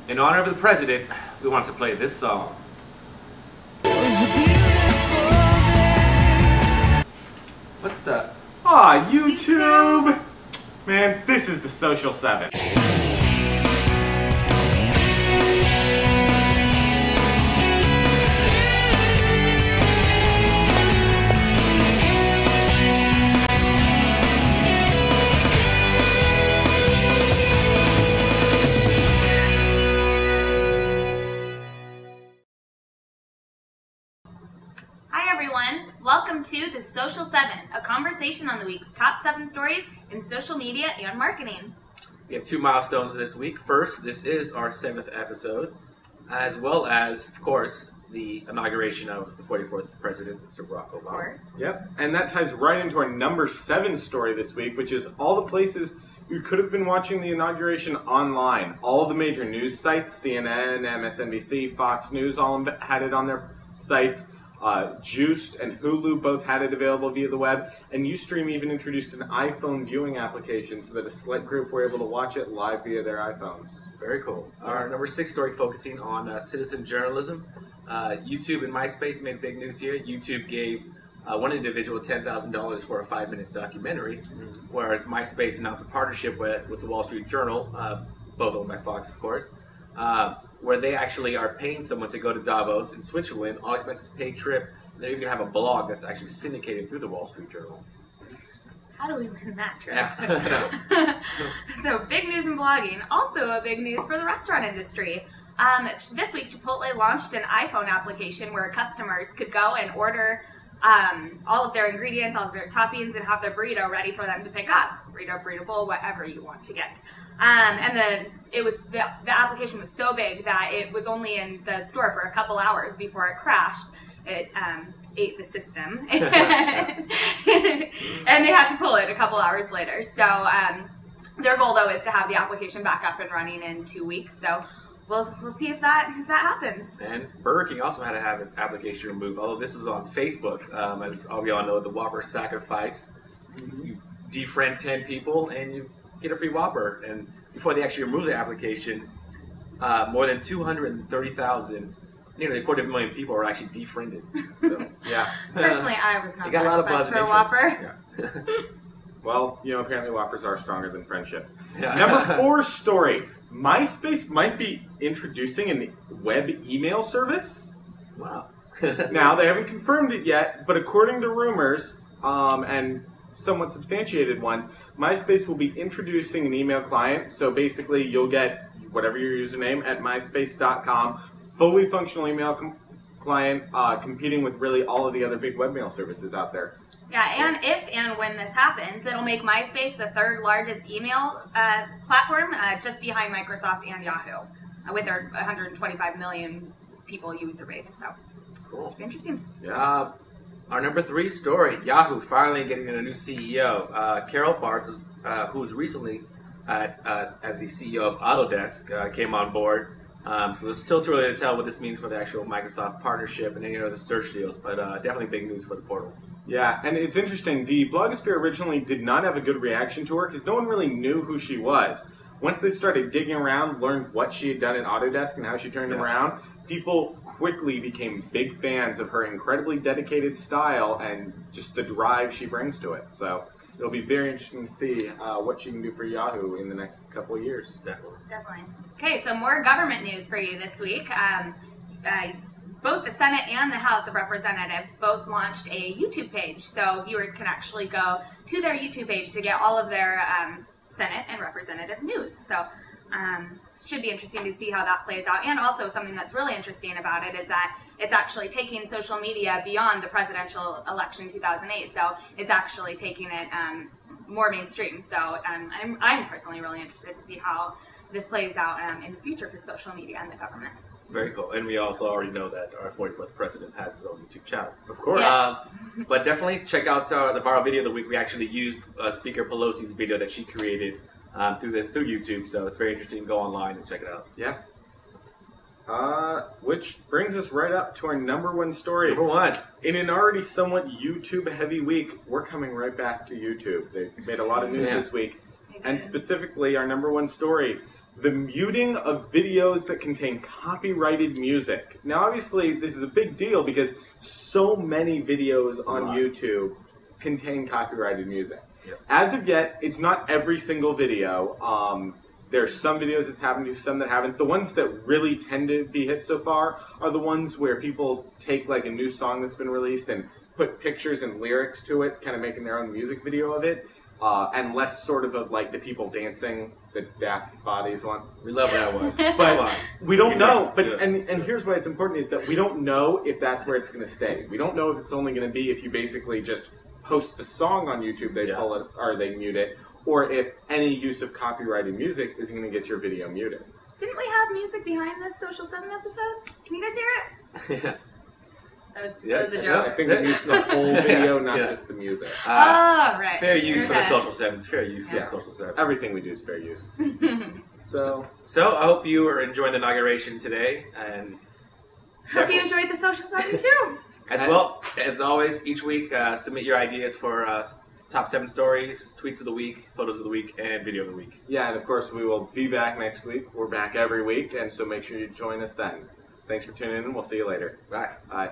In honor of the president, we want to play this song. What the? Aw, YouTube! Man, this is the Social 7. Welcome to The Social 7, a conversation on the week's top 7 stories in social media and marketing. We have 2 milestones this week. First, this is our 7th episode, as well as, of course, the inauguration of the 44th President, Mr. Barack Obama. Of course. Yep, and that ties right into our number 7 story this week, which is all the places you could have been watching the inauguration online. All the major news sites, CNN, MSNBC, Fox News, all had it on their sites. Juiced and Hulu both had it available via the web, and Ustream even introduced an iPhone viewing application so that a select group were able to watch it live via their iPhones. Very cool. Our number 6 story focusing on citizen journalism. YouTube and MySpace made big news here. YouTube gave one individual $10,000 for a 5-minute documentary, whereas MySpace announced a partnership with the Wall Street Journal, both owned by Fox, of course, where they actually are paying someone to go to Davos in Switzerland, all expenses paid trip. And they're even going to have a blog that's actually syndicated through the Wall Street Journal. How do we win that trip? Yeah. So big news in blogging. Also a big news for the restaurant industry. This week, Chipotle launched an iPhone application where customers could go and order all of their ingredients, all of their toppings, and have their burrito ready for them to pick up. Burrito bowl, whatever you want to get. And the application was so big that it was only in the store for a couple hours before it crashed. It ate the system, and they had to pull it a couple hours later. So their goal, though, is to have the application back up and running in 2 weeks. So we'll see if that happens. And Burger King also had to have its application removed, although this was on Facebook. As we all know, the Whopper Sacrifice. You defriend 10 people and you get a free Whopper. And before they actually removed the application, more than 230,000, nearly 250,000 people are actually defriended. So, yeah. Personally, I was not got a lot of buzz for a Whopper. Yeah. Well, apparently Whoppers are stronger than friendships. Yeah. Number 4 story. MySpace might be introducing a web email service. Wow. Now, they haven't confirmed it yet, but according to rumors, and somewhat substantiated ones, MySpace will be introducing an email client. So basically, you'll get whatever your username at myspace.com, fully functional email client, competing with really all of the other big webmail services out there. Yeah, and if and when this happens, it'll make MySpace the 3rd largest email platform, just behind Microsoft and Yahoo, with their 125 million people user base. So, cool. Should be interesting. Yeah. Our number 3 story: Yahoo finally getting a new CEO. Carol Bartz, who was recently as the CEO of Autodesk, came on board. So it's still too early to tell what this means for the actual Microsoft partnership and any other search deals, but definitely big news for the portal. Yeah, and it's interesting. The blogosphere originally did not have a good reaction to her because no one really knew who she was. Once they started digging around, learned what she had done at Autodesk and how she turned them around, people quickly became big fans of her incredibly dedicated style and just the drive she brings to it. So it'll be very interesting to see what she can do for Yahoo in the next couple of years. Definitely. Okay, so more government news for you this week. Both the Senate and the House of Representatives both launched a YouTube page, so viewers can actually go to their YouTube page to get all of their Senate and representative news. So it should be interesting to see how that plays out. And also something that's really interesting about it is that it's actually taking social media beyond the presidential election 2008. So it's actually taking it more mainstream. So I'm personally really interested to see how this plays out in the future for social media and the government. Very cool. And we also already know that our 44th president has his own YouTube channel. Of course. Yes. But definitely check out the viral video of the week. We actually used Speaker Pelosi's video that she created through YouTube. So it's very interesting. Go online and check it out. Yeah. Which brings us right up to our number 1 story. Number 1. In an already somewhat YouTube-heavy week, we're coming right back to YouTube. They made a lot of news this week. And specifically, our number 1 story, the muting of videos that contain copyrighted music. Now, obviously, this is a big deal because so many videos on YouTube contain copyrighted music. Yep. As of yet, it's not every single video. There's some videos that's happened to, some that haven't. The ones that really tend to be hit so far are the ones where people take like a new song that's been released and put pictures and lyrics to it, kind of making their own music video of it, and less sort of like the people dancing, the daft bodies one. We love that one. But we don't know. But and here's why it's important is that we don't know if that's where it's going to stay. We don't know if it's only going to be if you basically just post the song on YouTube, they pull it or they mute it, or if any use of copyrighted music is going to get your video muted. Didn't we have music behind this Social 7 episode? Can you guys hear it? Yeah. That was a joke. I think it means the whole video, not just the music. Right. Fair use for the Social 7s. Fair use for the Social 7. Everything we do is fair use. So I hope you are enjoying the inauguration today, and hope you enjoyed the Social 7 too. As always, each week submit your ideas for top 7 stories, tweets of the week, photos of the week, and video of the week. Yeah, and of course we will be back next week. We're back every week, and so make sure you join us then. Thanks for tuning in, and we'll see you later. Bye. Bye.